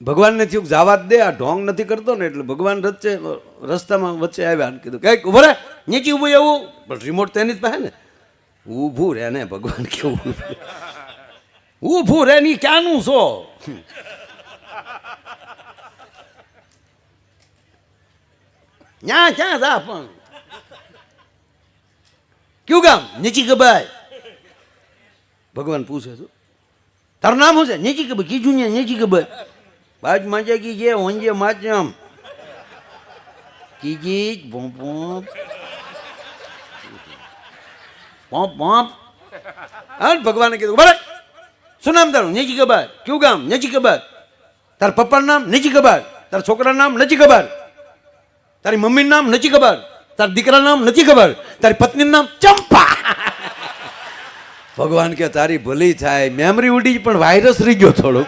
ભગવાનને થયું જવા જ દે, આ ઢોંગ નથી કરતો ને, એટલે ભગવાન રસ્તામાં વચ્ચે આવ્યા અને કીધું કંઈક ઉભો રે, નીચે ઊભું એવું, પણ રિમોટ તેની જ પાસે ને, ઊભું રહે ને. ભગવાન કેવું ઊભું રહે ની ક્યાંનું છો? ન્યા ક્યાં જા પણ કયું ગામ? નીચી ગબાઈ. ભગવાન પૂછે છું તારું નામ શું છે? નીચી ગબાઈ. કીધું ને નીચી ગબાઈ. બાજ માજા કી જે હોંજે માચમ કીજી પોપ પોપ પોપ. હા, ભગવાને કીધું બરાબર શું નામ તારું? નીચી ગબાઈ. કયું ગામ? નીચી ગબાઈ. તારા પપ્પાનું નામ? નીચી ગબાઈ. તારા છોકરાનું નામ? નીચી ગબાઈ. તારી મમ્મીનું નામ? નથી ખબર. તારા દીકરાનું નામ? નથી ખબર. તારી પત્નીનું નામ? ચંપા. ભગવાન કે તારી ભલી થાય, મેમરી ઉડી પણ વાયરસ રહી ગયો થોડોક.